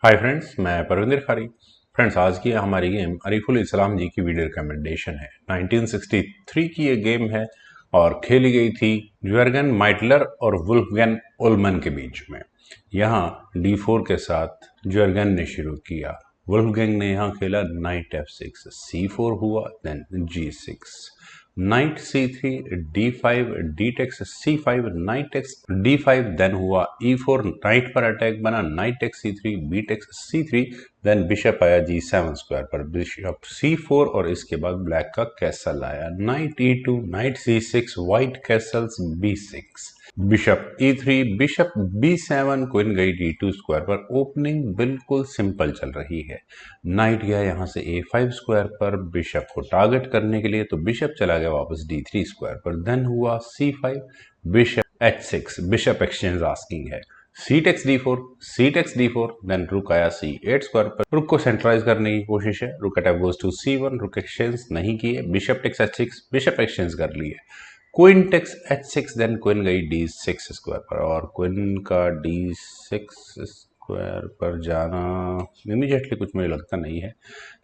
Hi friends, मैं परविंदर खारी। Friends, आज की हमारी गेम अरीफुल इस्लाम जी की वीडियो रिकमेंडेशन है। 1963 की ये गेम है और खेली गई थी ज्वेर्गन माइटलर और वुल्फगैंग उल्मन के बीच में। यहाँ D4 के साथ ज्वेर्गन ने शुरू किया। वुल्फगैंग ने यहाँ खेला नाइट F6, C4 हुआ, then G6, knight C3, D5, D takes C5, knight takes D5, then हुआ E4, नाइट पर अटैक बना knight takes C3, B takes C3, then bishop आया G7 स्क्वायर पर, बिशप C4 और इसके बाद ब्लैक का कैसल आया, night E2, night C6, white Castle's B6, bishop E3, bishop B7, queen गई D2 स्क्वायर पर। ओपनिंग बिल्कुल सिंपल चल रही है। नाइट गया यहाँ से A5 स्क्वायर पर बिशप को टारगेट करने के लिए, तो बिशप चला गया वापस D3 स्क्वायर पर। देन हुआ C5, bishop H6, bishop exchange asking है। C takes D4, C takes D4, then rook आया C8 स्क्वायर पर। रुक को सेंट्रलाइज करने की कोशिश है। रुक अटैक गोज टू C1, रुक एक्सचेंज नहीं किए। Bishop takes H6, bishop exchange कर लिए। Queen takes H6, then queen गई D6 स्क्वायर पर और क्वीन का D6 स्क्वायर पर जाना इमीडिएटली कुछ मुझे लगता नहीं है।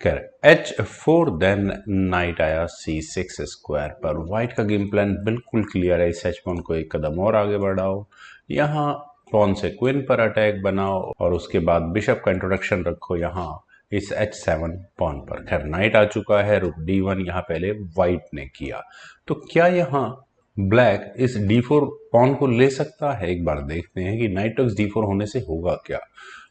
खैर H4, देन नाइट आया C6 स्क्वायर पर। व्हाइट का गेम प्लान बिल्कुल क्लियर है। इस H1 को एक कदम और आगे बढ़ाओ, यहाँ पॉन से क्वीन पर अटैक बनाओ और उसके बाद बिशप का इंट्रोडक्शन रखो यहाँ इस H7 पॉन पर। खैर नाइट आ चुका है, रुक D1 यहाँ पहले व्हाइट ने किया, तो क्या यहाँ ब्लैक इस D4 पॉन को ले सकता है? एक बार देखते हैं कि नाइट टेक्स D4 होने से होगा क्या।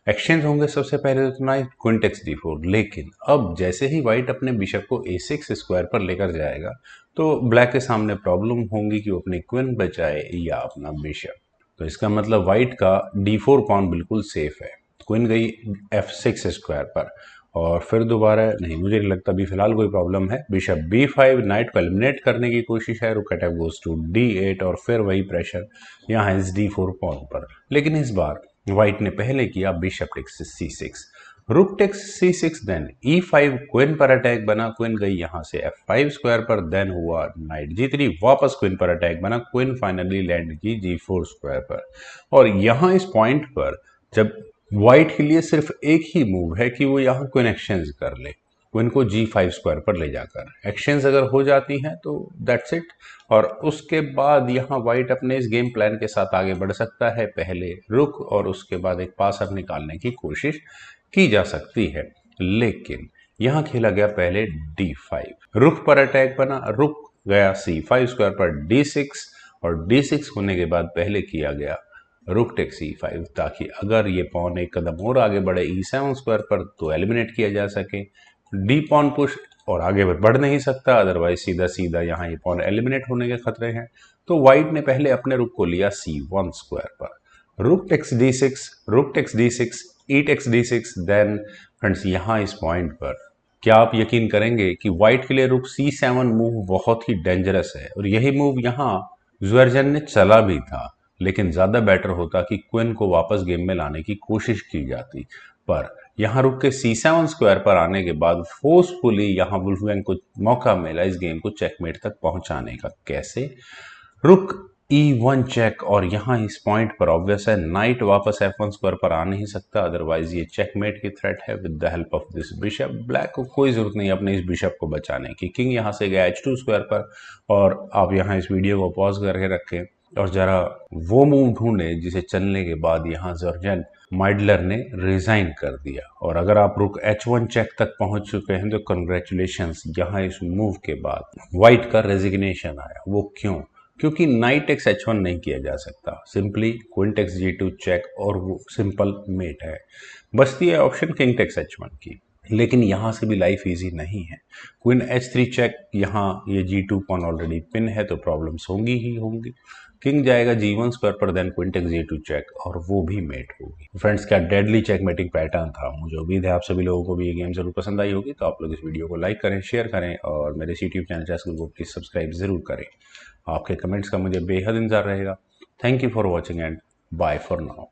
एक्सचेंज होंगे सबसे पहले तो नाइट क्वीन टेक्स D4, लेकिन अब जैसे ही व्हाइट अपने बिशप को A6 स्क्वायर पर लेकर जाएगा तो ब्लैक के सामने प्रॉब्लम होंगी कि वो अपनी क्वीन बचाए या अपना बिशप। तो इसका मतलब व्हाइट का D4 पॉन बिल्कुल सेफ है। क्वीन गई F6 स्क्वायर पर और फिर दोबारा नहीं, मुझे नहीं लगता अभी फिलहाल कोई प्रॉब्लम है। बिशप B5, नाइट को एलिमिनेट करने की कोशिश है। रुक अटैक गोज टू D8 और फिर वही प्रेशर यहाँ इस D4 पॉन पर, लेकिन इस बार व्हाइट ने पहले किया bishop takes C6, rook takes C6, then E5, queen पर अटैक बना। क्वीन गई यहाँ से F5 स्क्वायर पर, देन हुआ नाइट G3, वापस क्वीन पर अटैक बना। क्वीन फाइनली लैंड की G4 स्क्वायर पर और यहाँ इस पॉइंट पर जब व्हाइट के लिए सिर्फ एक ही मूव है कि वो यहाँ क्वीन एक्सचेंज कर ले, क्वीन को G5 स्क्वायर पर ले जाकर एक्सचेंज अगर हो जाती है तो दैट्स इट। और उसके बाद यहाँ व्हाइट अपने इस गेम प्लान के साथ आगे बढ़ सकता है। पहले रुक और उसके बाद एक पासर निकालने की कोशिश की जा सकती है, लेकिन यहाँ खेला गया पहले D5, रुक पर अटैक बना। रुक गया C5 स्क्वायर पर D6 और D6 होने के बाद पहले किया गया रुक टेक्स E5, ताकि अगर ये पॉन एक कदम और आगे बढ़े E7 स्क्वायर पर तो एलिमिनेट किया जा सके। डी पॉन पुश और आगे बढ़ नहीं सकता, अदरवाइज सीधा सीधा यहाँ ये पॉन एलिमिनेट होने के खतरे हैं। तो व्हाइट ने पहले अपने रुक को लिया C1 स्क्वायर पर। रुक takes D6, rook takes D6, E takes D6, then friends यहाँ इस पॉइंट पर क्या आप यकीन करेंगे कि व्हाइट के लिए रुक C7 मूव बहुत ही डेंजरस है और यही मूव यहाँ ज्वेर्जन ने चला भी था, लेकिन ज्यादा बेटर होता कि क्वीन को वापस गेम में लाने की कोशिश की जाती। पर यहाँ रुक के C7 स्क्वायर पर आने के बाद फोर्सफुली यहाँ वुल्फगैंग को मौका मिला इस गेम को चेकमेट तक पहुंचाने का। कैसे? रुक E1 चेक और यहाँ इस पॉइंट पर ऑब्वियस है नाइट वापस F1 स्क्वायर पर आ नहीं सकता, अदरवाइज ये चेकमेट की थ्रेट है with the help of this bishop. Black को कोई जरूरत नहीं अपने इस बिशप को बचाने की। किंग यहाँ से गया H2 स्क्वायर पर और आप यहाँ इस वीडियो को पॉज करके रखें और जरा वो मूव ढूंढे जिसे चलने के बाद यहाँ ज्वेर्जन माइडलर ने रिजाइन कर दिया। और अगर आप रुक H1 चेक तक पहुंच चुके हैं तो कंग्रेचुलेशंस, यहाँ इस मूव के बाद व्हाइट का रेजिग्नेशन आया। वो क्यों? क्योंकि नाइट टेक्स H1 नहीं किया जा सकता, simply queen takes G2 check और वो सिंपल मेट है। बचती है ऑप्शन किंग टेक्स H1 की, लेकिन यहाँ से भी लाइफ इजी नहीं है। क्वीन H3 चेक, यहाँ ये G2 पॉन ऑलरेडी पिन है तो प्रॉब्लम्स होंगी ही होंगी। किंग जाएगा G1 स्क्वायर पर, then queen takes G2 check और वो भी मेट होगी। फ्रेंड्स, क्या डेडली चेकमेटिंग पैटर्न था। मुझे उम्मीद है आप सभी लोगों को भी ये गेम जरूर पसंद आई होगी। तो आप लोग इस वीडियो को लाइक करें, शेयर करें और मेरे यूट्यूब चैनल चैस्कल को प्लीज सब्सक्राइब जरूर करें। आपके कमेंट्स का मुझे बेहद इंतजार रहेगा। Thank you for watching and bye for now.